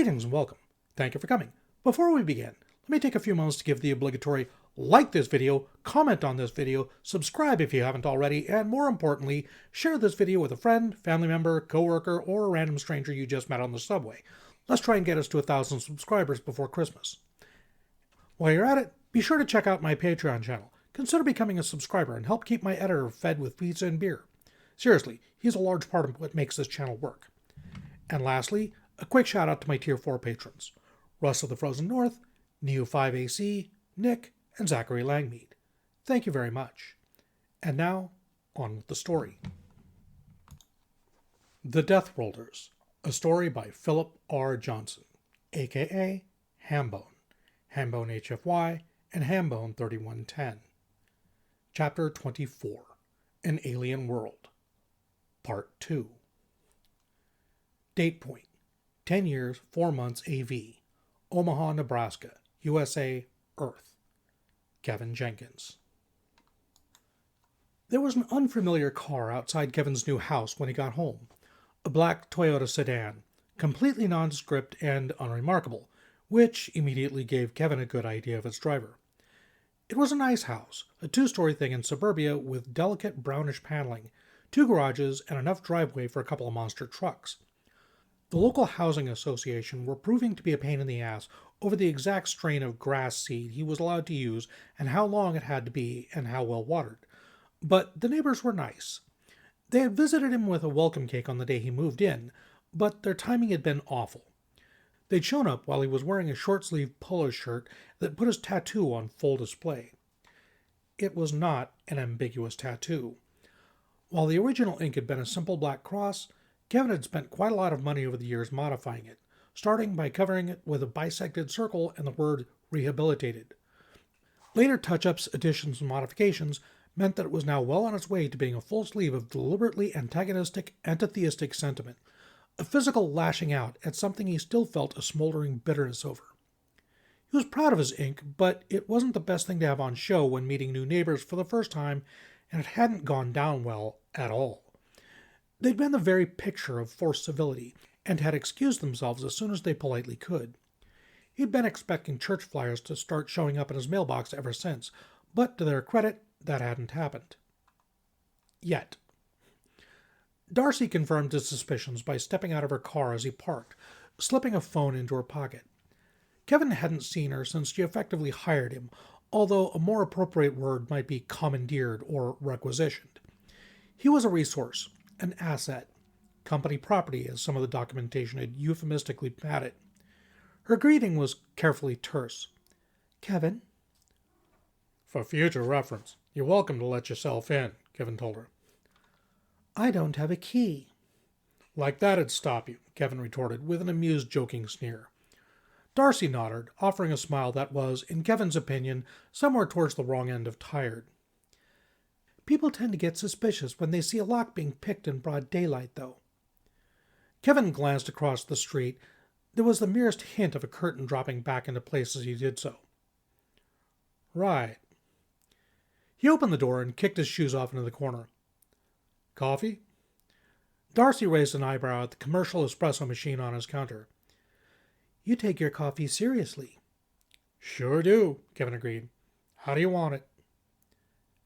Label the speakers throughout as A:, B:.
A: Greetings and welcome. Thank you for coming. Before we begin, let me take a few moments to give the obligatory like this video, comment on this video, subscribe if you haven't already, and more importantly, share this video with a friend, family member, coworker, or a random stranger you just met on the subway. Let's try and get us to 1,000 subscribers before Christmas. While you're at it, be sure to check out my Patreon channel. Consider becoming a subscriber and help keep my editor fed with pizza and beer. Seriously, he's a large part of what makes this channel work. And lastly, a quick shout out to my Tier 4 patrons, Russ of the Frozen North, Neo5AC, Nick, and Zachary Langmead. Thank you very much. And now, on with the story. The Deathworlders, a story by Philip R. Johnson, a.k.a. Hambone, Hambone HFY, and Hambone 3110. Chapter 24, An Alien World, Part 2. Date point, 10 years, 4 months AV, Omaha, Nebraska, USA, Earth. Kevin Jenkins. There was an unfamiliar car outside Kevin's new house when he got home. A black Toyota sedan, completely nondescript and unremarkable, which immediately gave Kevin a good idea of its driver. It was a nice house, a 2-story thing in suburbia with delicate brownish paneling, 2 garages, and enough driveway for a couple of monster trucks. The local housing association were proving to be a pain in the ass over the exact strain of grass seed he was allowed to use and how long it had to be and how well watered. But the neighbors were nice. They had visited him with a welcome cake on the day he moved in, but their timing had been awful. They'd shown up while he was wearing a short-sleeved polo shirt that put his tattoo on full display. It was not an ambiguous tattoo. While the original ink had been a simple black cross, Kevin had spent quite a lot of money over the years modifying it, starting by covering it with a bisected circle and the word rehabilitated. Later touch-ups, additions, and modifications meant that it was now well on its way to being a full sleeve of deliberately antagonistic, antitheistic sentiment, a physical lashing out at something he still felt a smoldering bitterness over. He was proud of his ink, but it wasn't the best thing to have on show when meeting new neighbors for the first time, and it hadn't gone down well at all. They'd been the very picture of forced civility, and had excused themselves as soon as they politely could. He'd been expecting church flyers to start showing up in his mailbox ever since, but to their credit, that hadn't happened. Yet. Darcy confirmed his suspicions by stepping out of her car as he parked, slipping a phone into her pocket. Kevin hadn't seen her since she effectively hired him, although a more appropriate word might be commandeered or requisitioned. He was a resource, an asset, company property, as some of the documentation had euphemistically had it. Her greeting was carefully terse. "Kevin?" "For future reference, you're welcome to let yourself in," Kevin told her. "I don't have a key." "Like that'd stop you," Kevin retorted with an amused, joking sneer. Darcy nodded, offering a smile that was, in Kevin's opinion, somewhere towards the wrong end of tired. "People tend to get suspicious when they see a lock being picked in broad daylight, though." Kevin glanced across the street. There was the merest hint of a curtain dropping back into place as he did so. "Right." He opened the door and kicked his shoes off into the corner. "Coffee?" Darcy raised an eyebrow at the commercial espresso machine on his counter. "You take your coffee seriously." "Sure do," Kevin agreed. "How do you want it?"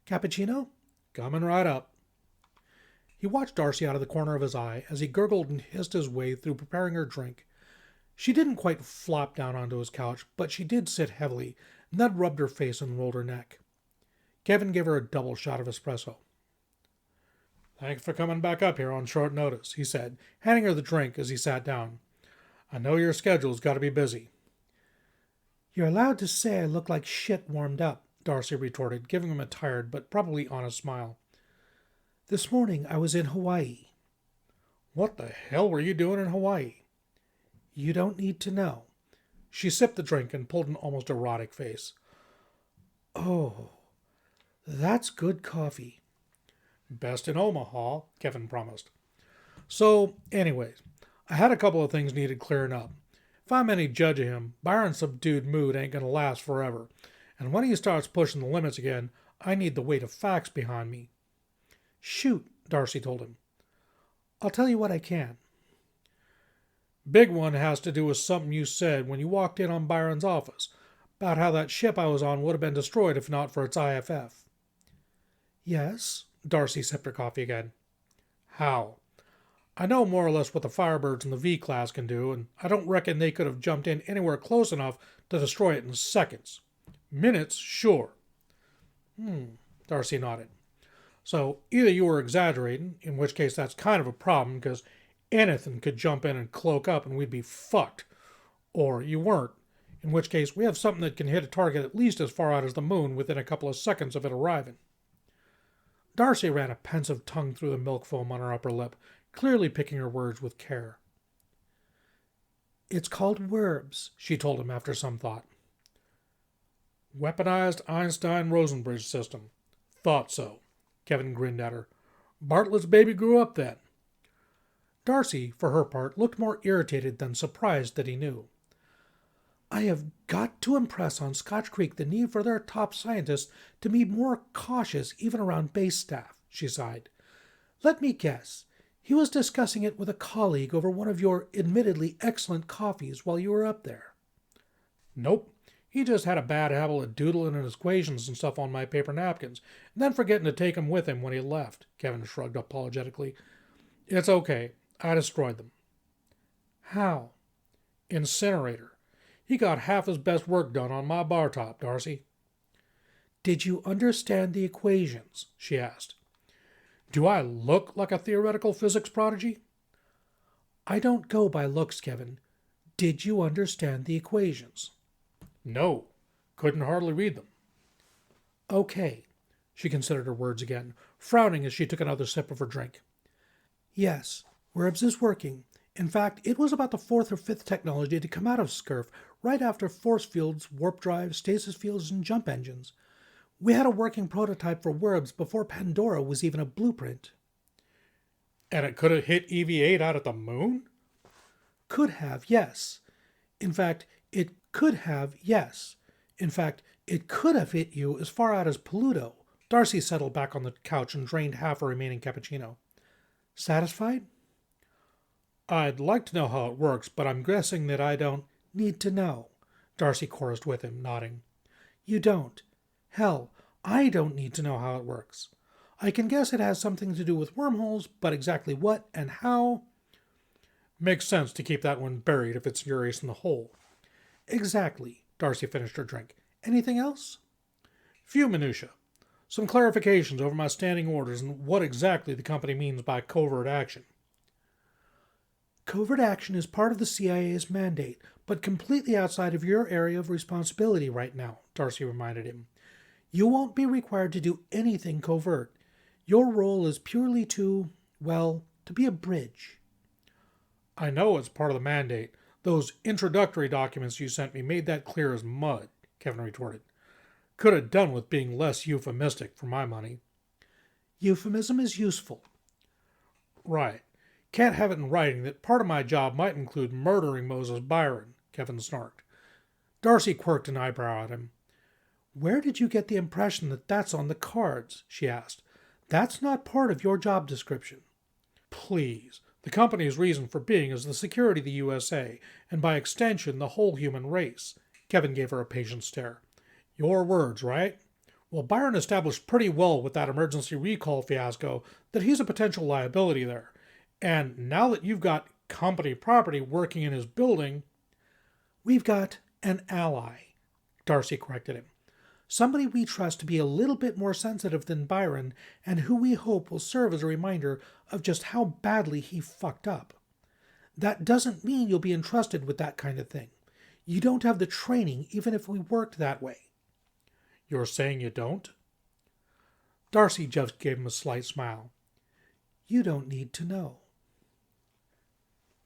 B: "Cappuccino?"
A: "Coming right up." He watched Darcy out of the corner of his eye as he gurgled and hissed his way through preparing her drink. She didn't quite flop down onto his couch, but she did sit heavily, and then rubbed her face and rolled her neck. Kevin gave her a double shot of espresso. "Thanks for coming back up here on short notice," he said, handing her the drink as he sat down. "I know your schedule's got to be busy."
B: "You're allowed to say I look like shit warmed up,"
A: Darcy retorted, giving him a tired but probably honest smile.
B: "This morning I was in Hawaii."
A: "What the hell were you doing in Hawaii?"
B: "You don't need to know."
A: She sipped the drink and pulled an almost erotic face.
B: "Oh, that's good coffee."
A: "Best in Omaha," Kevin promised. "So, anyways, I had a couple of things needed clearing up. If I'm any judge of him, Byron's subdued mood ain't gonna last forever, and when he starts pushing the limits again, I need the weight of facts behind me."
B: "Shoot," Darcy told him. "I'll tell you what I can."
A: Big one has to do with something you said when you walked in on Byron's office, about how that ship I was on would have been destroyed if not for its IFF.
B: Yes?
A: Darcy sipped her coffee again. How? I know more or less what the Firebirds in the V-class can do, and I don't reckon they could have jumped in anywhere close enough to destroy it in seconds. Minutes, sure. Darcy nodded. So either you were exaggerating, in which case that's kind of a problem, because anything could jump in and cloak up and we'd be fucked. Or you weren't, in which case we have something that can hit a target at least as far out as the moon within a couple of seconds of it arriving. Darcy ran a pensive tongue through the milk foam on her upper lip, clearly picking her words with care.
B: It's called Werbs,
A: she told him after some thought. Weaponized Einstein-Rosenbridge system. Thought so. Kevin grinned at her. Bartlett's baby grew up then. Darcy, for her part, looked more irritated than surprised that he knew.
B: I have got to impress on Scotch Creek the need for their top scientists to be more cautious even around base staff, she sighed. Let me guess. He was discussing it with a colleague over one of your admittedly excellent coffees while you were up there.
A: Nope. He just had a bad habit of doodling his equations and stuff on my paper napkins, and then forgetting to take them with him when he left, Kevin shrugged apologetically. It's okay. I destroyed them.
B: How?
A: Incinerator. He got half his best work done on my bar top, Darcy.
B: Did you understand the equations? She asked.
A: Do I look like a theoretical physics prodigy?
B: I don't go by looks, Kevin. Did you understand the equations?
A: No. Couldn't hardly read them.
B: Okay.
A: She considered her words again, frowning as she took another sip of her drink.
B: Yes, Werbs is working. In fact, it was about the fourth or fifth technology to come out of SCURF right after force fields, warp drives, stasis fields, and jump engines. We had a working prototype for Werbs before Pandora was even a blueprint.
A: And it could have hit EV-8 out at the moon?
B: Could have, yes. In fact, it could have, yes. In fact, it could have hit you as far out as Pluto.
A: Darcy settled back on the couch and drained half her remaining cappuccino.
B: Satisfied?
A: I'd like to know how it works, but I'm guessing that I don't
B: need to know,
A: Darcy chorused with him, nodding.
B: You don't. Hell, I don't need to know how it works. I can guess it has something to do with wormholes, but exactly what and how...
A: Makes sense to keep that one buried if it's Urias in the hole.
B: Exactly.
A: Darcy finished her drink.
B: Anything else?
A: Few minutiae. Some clarifications over my standing orders and what exactly the company means by covert action.
B: Covert action is part of the CIA's mandate, but completely outside of your area of responsibility right now, Darcy reminded him. You won't be required to do anything covert. Your role is purely to be a bridge.
A: I know it's part of the mandate. Those introductory documents you sent me made that clear as mud, Kevin retorted. Could have done with being less euphemistic for my money.
B: Euphemism is useful.
A: Right. Can't have it in writing that part of my job might include murdering Moses Byron, Kevin snarked. Darcy quirked an eyebrow at him.
B: Where did you get the impression that that's on the cards? She asked. That's not part of your job description.
A: Please. The company's reason for being is the security of the USA, and by extension, the whole human race. Kevin gave her a patient stare. Your words, right? Well, Byron established pretty well with that emergency recall fiasco that he's a potential liability there. And now that you've got company property working in his building...
B: We've got an ally, Darcy corrected him. Somebody we trust to be a little bit more sensitive than Byron, and who we hope will serve as a reminder of just how badly he fucked up. That doesn't mean you'll be entrusted with that kind of thing. You don't have the training, even if we worked that way.
A: You're saying you don't?
B: Darcy just gave him a slight smile. You don't need to know.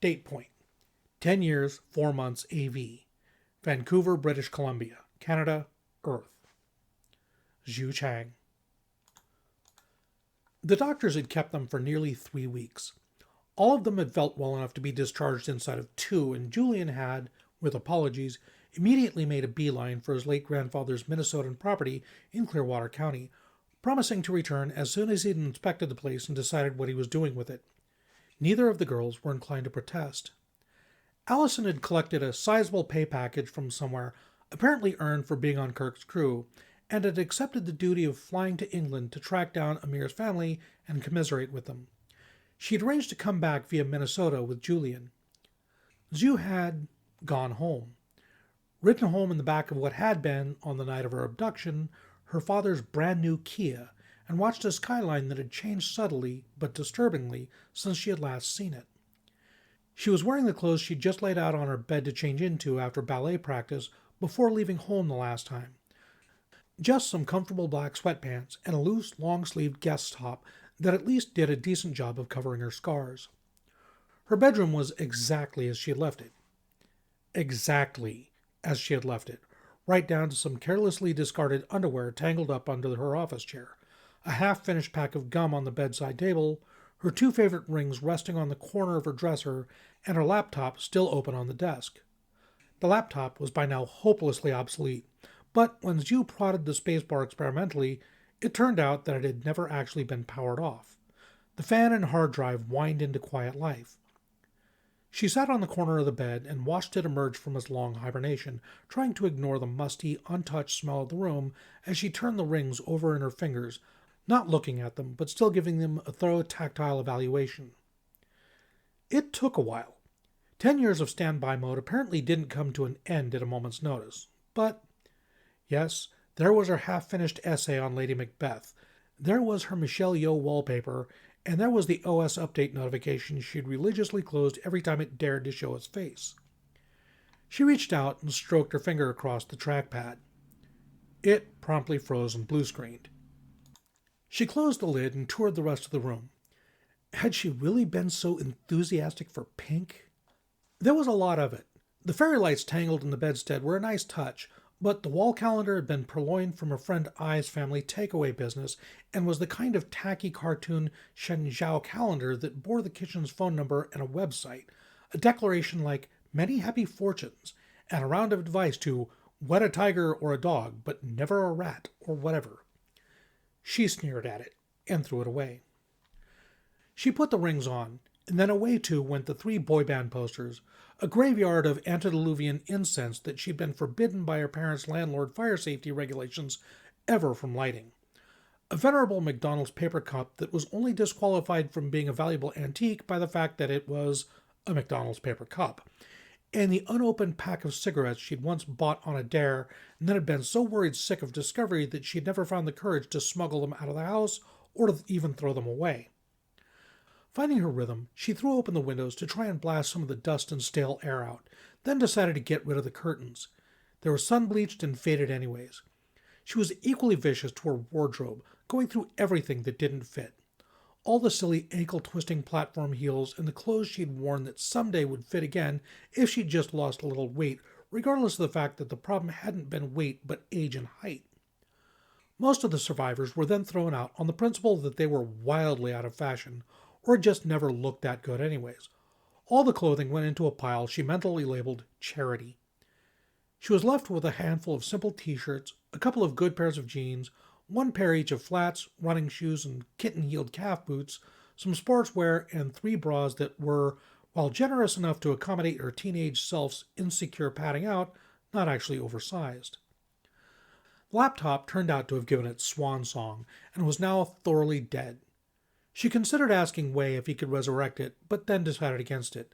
A: Date point. 10 years, 4 months AV. Vancouver, British Columbia, Canada, Earth. Zhu Chang. The doctors had kept them for nearly 3 weeks. All of them had felt well enough to be discharged inside of 2, and Julian had, with apologies, immediately made a beeline for his late grandfather's Minnesotan property in Clearwater County, promising to return as soon as he'd inspected the place and decided what he was doing with it. Neither of the girls were inclined to protest. Allison had collected a sizable pay package from somewhere, apparently earned for being on Kirk's crew, and had accepted the duty of flying to England to track down Amir's family and commiserate with them. She had arranged to come back via Minnesota with Julian. Zhu had gone home. Written home in the back of what had been, on the night of her abduction, her father's brand new Kia, and watched a skyline that had changed subtly but disturbingly since she had last seen it. She was wearing the clothes she'd just laid out on her bed to change into after ballet practice before leaving home the last time. Just some comfortable black sweatpants and a loose, long-sleeved guest top that at least did a decent job of covering her scars. Her bedroom was exactly as she had left it. Exactly as she had left it, right down to some carelessly discarded underwear tangled up under her office chair, a half-finished pack of gum on the bedside table, her two favorite rings resting on the corner of her dresser, and her laptop still open on the desk. The laptop was by now hopelessly obsolete, but when Zhu prodded the spacebar experimentally, it turned out that it had never actually been powered off. The fan and hard drive whined into quiet life. She sat on the corner of the bed and watched it emerge from its long hibernation, trying to ignore the musty, untouched smell of the room as she turned the rings over in her fingers, not looking at them, but still giving them a thorough tactile evaluation. It took a while. 10 years of standby mode apparently didn't come to an end at a moment's notice. But, yes, there was her half-finished essay on Lady Macbeth, there was her Michelle Yeoh wallpaper, and there was the OS update notification she'd religiously closed every time it dared to show its face. She reached out and stroked her finger across the trackpad. It promptly froze and blue-screened. She closed the lid and toured the rest of the room. Had she really been so enthusiastic for pink? There was a lot of it. The fairy lights tangled in the bedstead were a nice touch, but the wall calendar had been purloined from her friend Ai's family takeaway business and was the kind of tacky cartoon Shenzhou calendar that bore the kitchen's phone number and a website, a declaration like many happy fortunes, and a round of advice to wed a tiger or a dog, but never a rat or whatever. She sneered at it and threw it away. She put the rings on, and then away too went the 3 boy band posters, a graveyard of antediluvian incense that she'd been forbidden by her parents' landlord fire safety regulations ever from lighting, a venerable McDonald's paper cup that was only disqualified from being a valuable antique by the fact that it was a McDonald's paper cup, and the unopened pack of cigarettes she'd once bought on a dare and then had been so worried sick of discovery that she'd never found the courage to smuggle them out of the house or to even throw them away. Finding her rhythm, she threw open the windows to try and blast some of the dust and stale air out, then decided to get rid of the curtains. They were sun-bleached and faded anyways. She was equally vicious to her wardrobe, going through everything that didn't fit. All the silly ankle-twisting platform heels and the clothes she'd worn that someday would fit again if she'd just lost a little weight, regardless of the fact that the problem hadn't been weight but age and height. Most of the survivors were then thrown out on the principle that they were wildly out of fashion, or just never looked that good anyways. All the clothing went into a pile she mentally labeled charity. She was left with a handful of simple t-shirts, a couple of good pairs of jeans, 1 pair each of flats, running shoes, and kitten-heeled calf boots, some sportswear, and 3 bras that were, while generous enough to accommodate her teenage self's insecure padding out, not actually oversized. The laptop turned out to have given its swan song, and was now thoroughly dead. She considered asking Wei if he could resurrect it, but then decided against it.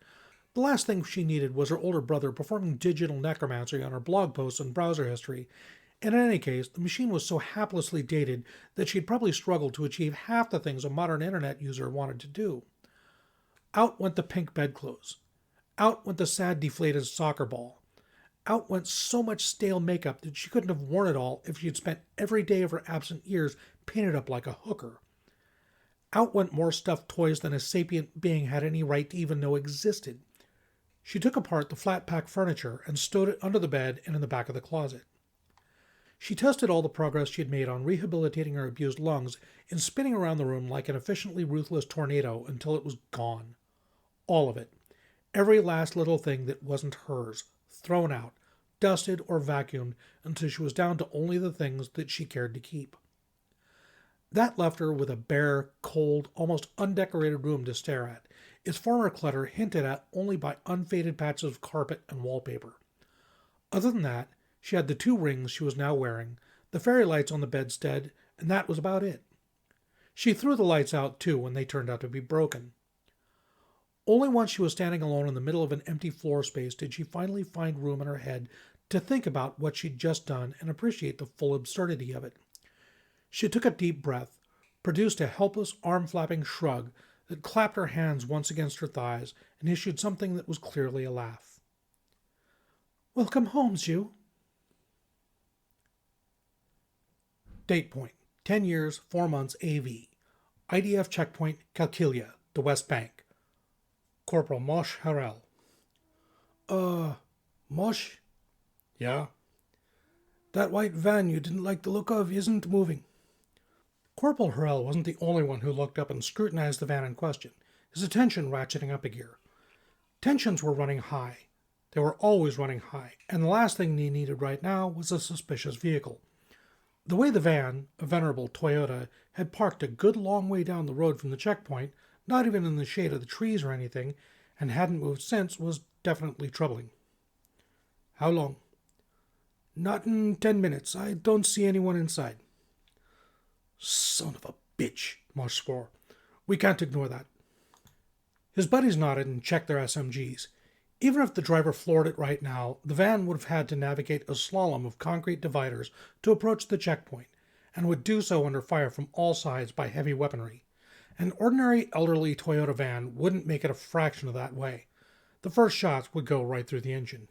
A: The last thing she needed was her older brother performing digital necromancy on her blog posts and browser history, and in any case, the machine was so haplessly dated that she'd probably struggle to achieve half the things a modern internet user wanted to do. Out went the pink bedclothes. Out went the sad, deflated soccer ball. Out went so much stale makeup that she couldn't have worn it all if she'd spent every day of her absent years painted up like a hooker. Out went more stuffed toys than a sapient being had any right to even know existed. She took apart the flat-pack furniture and stowed it under the bed and in the back of the closet. She tested all the progress she had made on rehabilitating her abused lungs and spinning around the room like an efficiently ruthless tornado until it was gone. All of it. Every last little thing that wasn't hers, thrown out, dusted or vacuumed until she was down to only the things that she cared to keep.
B: That left her with a bare, cold, almost undecorated room to stare at, its former clutter hinted at only by unfaded patches of carpet and wallpaper. Other than that, she had the 2 rings she was now wearing, the fairy lights on the bedstead, and that was about it. She threw the lights out, too, when they turned out to be broken. Only once she was standing alone in the middle of an empty floor space did she finally find room in her head to think about what she'd just done and appreciate the full absurdity of it. She took a deep breath, produced a helpless, arm-flapping shrug that clapped her hands once against her thighs, and issued something that was clearly a laugh. "Welcome home, Zhu." Date point: 10 years, 4 months AV. IDF checkpoint, Kalkilia, the West Bank. Corporal Mosh Harel. Mosh?
A: Yeah?
B: That white van you didn't like the look of isn't moving. Corporal Harel wasn't the only one who looked up and scrutinized the van in question, his attention ratcheting up a gear. Tensions were running high. They were always running high, and the last thing he needed right now was a suspicious vehicle. The way the van, a venerable Toyota, had parked a good long way down the road from the checkpoint, not even in the shade of the trees or anything, and hadn't moved since, was definitely troubling. "How long?" "Not in 10 minutes. I don't see anyone inside." "Son of a bitch," Mosh swore. "We can't ignore that." His buddies nodded and checked their SMGs. Even if the driver floored it right now, the van would have had to navigate a slalom of concrete dividers to approach the checkpoint, and would do so under fire from all sides by heavy weaponry. An ordinary elderly Toyota van wouldn't make it a fraction of that way. The first shots would go right through the engine.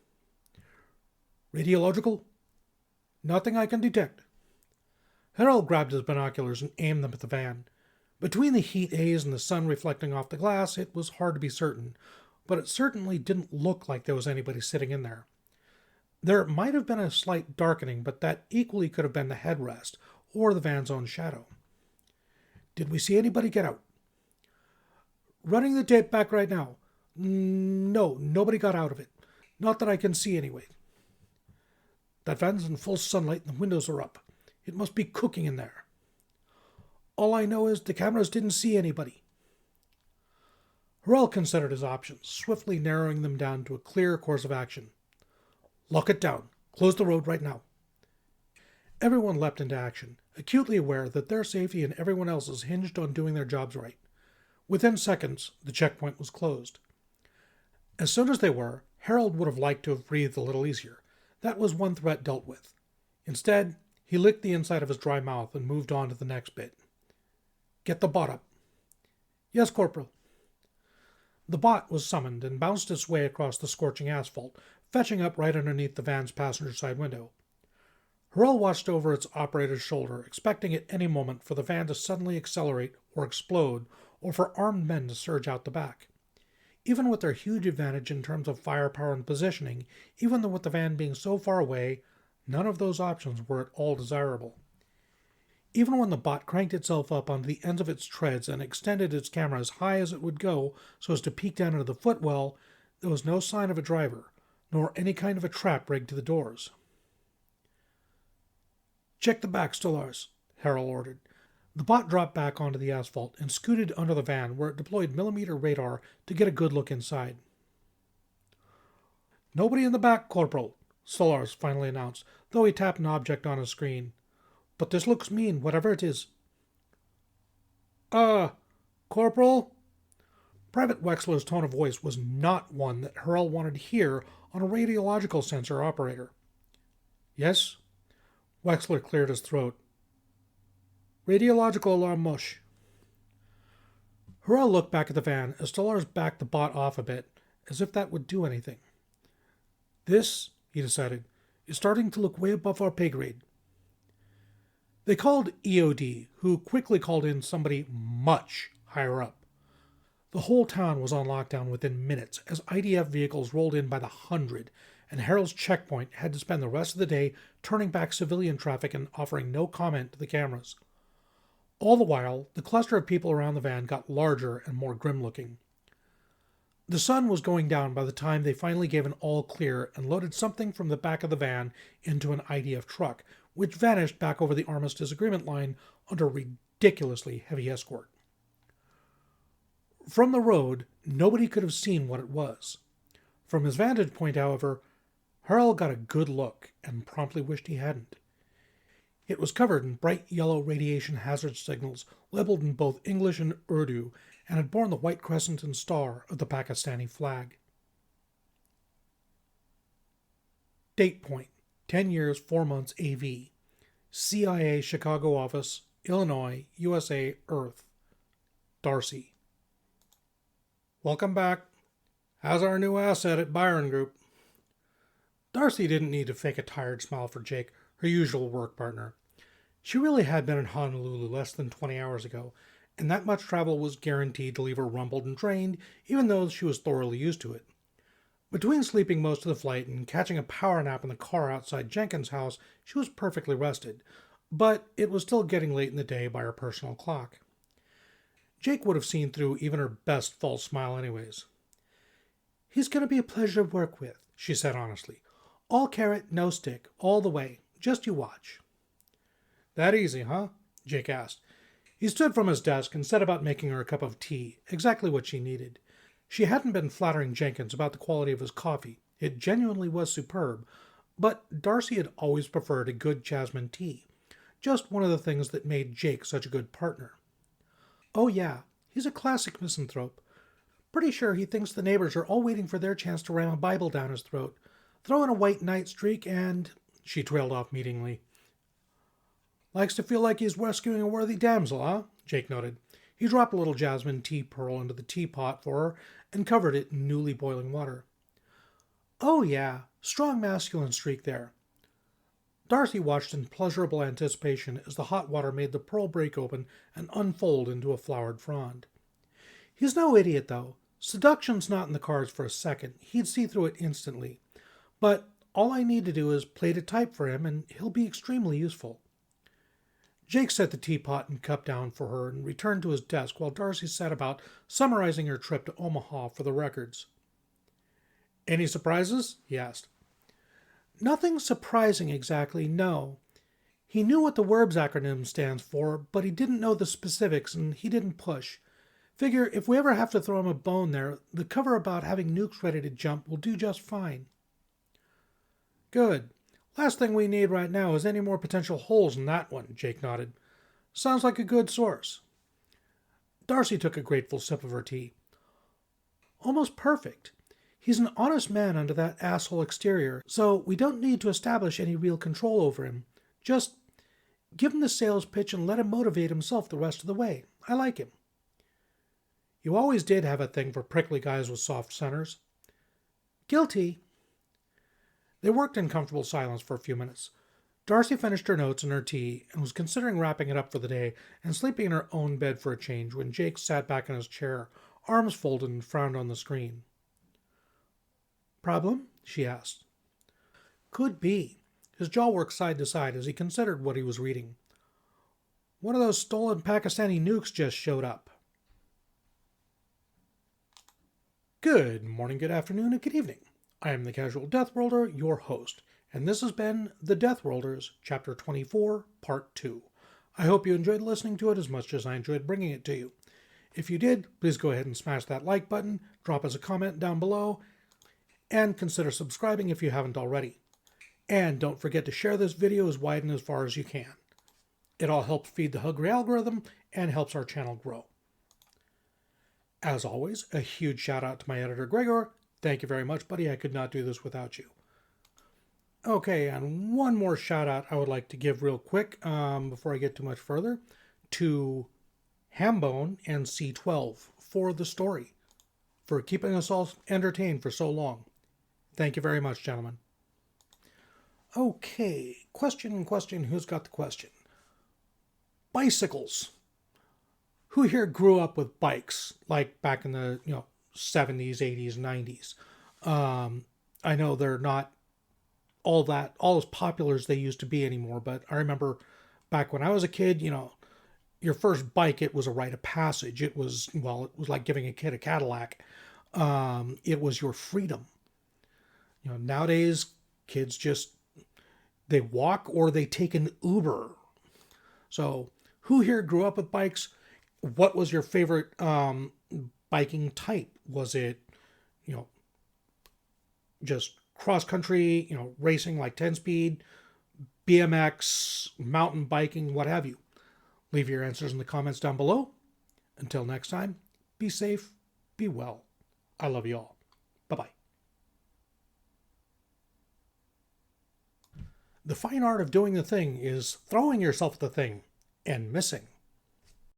B: "Radiological?" "Nothing I can detect." Harold grabbed his binoculars and aimed them at the van. Between the heat haze and the sun reflecting off the glass, it was hard to be certain, but it certainly didn't look like there was anybody sitting in there. There might have been a slight darkening, but that equally could have been the headrest or the van's own shadow. "Did we see anybody get out?" "Running the tape back right now. No, nobody got out of it. Not that I can see anyway." "That van's in full sunlight and the windows are up. It must be cooking in there." "All I know is the cameras didn't see anybody." Harel considered his options, swiftly narrowing them down to a clear course of action. "Lock it down. Close the road right now." Everyone leapt into action, acutely aware that their safety and everyone else's hinged on doing their jobs right. Within seconds, the checkpoint was closed. As soon as they were, Harold would have liked to have breathed a little easier. That was one threat dealt with. Instead, he licked the inside of his dry mouth and moved on to the next bit. "Get the bot up." "Yes, Corporal." The bot was summoned and bounced its way across the scorching asphalt, fetching up right underneath the van's passenger side window. Harel watched over its operator's shoulder, expecting at any moment for the van to suddenly accelerate or explode, or for armed men to surge out the back. Even with their huge advantage in terms of firepower and positioning, even with the van being so far away, none of those options were at all desirable. Even when the bot cranked itself up onto the ends of its treads and extended its camera as high as it would go so as to peek down into the footwell, there was no sign of a driver, nor any kind of a trap rigged to the doors. "Check the back, Stolars," Harel ordered. The bot dropped back onto the asphalt and scooted under the van, where it deployed millimeter radar to get a good look inside. "Nobody in the back, Corporal," Stolars finally announced, though he tapped an object on his screen. "But this looks mean, whatever it is." Corporal?" Private Wexler's tone of voice was not one that Harel wanted to hear on a radiological sensor operator. "Yes?" Wexler cleared his throat. "Radiological alarm mush." Harel looked back at the van as Stolars backed the bot off a bit, as if that would do anything. "This," he decided, "is starting to look way above our pay grade." They called EOD, who quickly called in somebody much higher up. The whole town was on lockdown within minutes as IDF vehicles rolled in by the 100, and Harold's checkpoint had to spend the rest of the day turning back civilian traffic and offering no comment to the cameras. All the while, the cluster of people around the van got larger and more grim-looking. The sun was going down by the time they finally gave an all-clear and loaded something from the back of the van into an IDF truck, which vanished back over the Armistice Agreement line under ridiculous ridiculously heavy escort. From the road, nobody could have seen what it was. From his vantage point, however, Harl got a good look and promptly wished he hadn't. It was covered in bright yellow radiation hazard signals labeled in both English and Urdu, and had borne the white crescent and star of the Pakistani flag. Date point, 10 years, 4 months AV. CIA Chicago office, Illinois, USA, Earth. Darcy. Welcome back. How's our new asset at Byron Group? Darcy didn't need to fake a tired smile for Jake, her usual work partner. She really had been in Honolulu less than 20 hours ago, and that much travel was guaranteed to leave her rumpled and drained, even though she was thoroughly used to it. Between sleeping most of the flight and catching a power nap in the car outside Jenkins' house, she was perfectly rested, but it was still getting late in the day by her personal clock. Jake would have seen through even her best false smile anyways. "He's going to be a pleasure to work with," she said honestly. "All carrot, no stick, all the way. Just you watch." "That easy, huh?" Jake asked. He stood from his desk and set about making her a cup of tea, exactly what she needed. She hadn't been flattering Jenkins about the quality of his coffee. It genuinely was superb, but Darcy had always preferred a good jasmine tea. Just one of the things that made Jake such a good partner. "Oh yeah, he's a classic misanthrope. Pretty sure he thinks the neighbors are all waiting for their chance to ram a Bible down his throat. Throw in a white knight streak and..." She trailed off meaningly. "Likes to feel like he's rescuing a worthy damsel, huh?" Jake noted. He dropped a little jasmine tea pearl into the teapot for her and covered it in newly boiling water. "Oh yeah, strong masculine streak there." Darcy watched in pleasurable anticipation as the hot water made the pearl break open and unfold into a flowered frond. "He's no idiot, though. Seduction's not in the cards for a second. He'd see through it instantly. But all I need to do is play to type for him, and he'll be extremely useful." Jake set the teapot and cup down for her and returned to his desk while Darcy sat about summarizing her trip to Omaha for the records. "Any surprises?" he asked. "Nothing surprising exactly, no. He knew what the WERBS acronym stands for, but he didn't know the specifics and he didn't push. Figure if we ever have to throw him a bone there, the cover about having nukes ready to jump will do just fine." "Good. Last thing we need right now is any more potential holes in that one," Jake nodded. "Sounds like a good source." Darcy took a grateful sip of her tea. "Almost perfect. He's an honest man under that asshole exterior, so we don't need to establish any real control over him. Just give him the sales pitch and let him motivate himself the rest of the way. I like him." "You always did have a thing for prickly guys with soft centers." "Guilty." They worked in comfortable silence for a few minutes. Darcy finished her notes and her tea and was considering wrapping it up for the day and sleeping in her own bed for a change when Jake sat back in his chair, arms folded, and frowned on the screen. "Problem?" she asked. "Could be." His jaw worked side to side as he considered what he was reading. "One of those stolen Pakistani nukes just showed up." Good morning, good afternoon, and good evening. I am the Casual Deathworlder, your host, and this has been The Deathworlders, Chapter 24, Part 2. I hope you enjoyed listening to it as much as I enjoyed bringing it to you. If you did, please go ahead and smash that like button, drop us a comment down below, and consider subscribing if you haven't already. And don't forget to share this video as wide and as far as you can. It all helps feed the Hungry algorithm and helps our channel grow. As always, a huge shout out to my editor Graygor. Thank you very much, buddy. I could not do this without you. Okay, and one more shout out I would like to give real quick before I get too much further to Hambone and C12 for the story, for keeping us all entertained for so long. Thank you very much, gentlemen. Okay, question, who's got the question? Bicycles. Who here grew up with bikes, like back in the 70s, 80s, 90s? I know they're not all as popular as they used to be anymore, but I remember back when I was a kid, your first bike, it was a rite of passage. It was like giving a kid a Cadillac. It was your freedom. Nowadays, kids they walk or they take an Uber. So
A: Who here grew up with bikes? What was your favorite biking type? Was it, you know, just cross country, racing like 10 speed, BMX, mountain biking, what have you? Leave your answers in the comments down below. Until next time, be safe, be well. I love you all. Bye-bye. The fine art of doing the thing is throwing yourself at the thing and missing.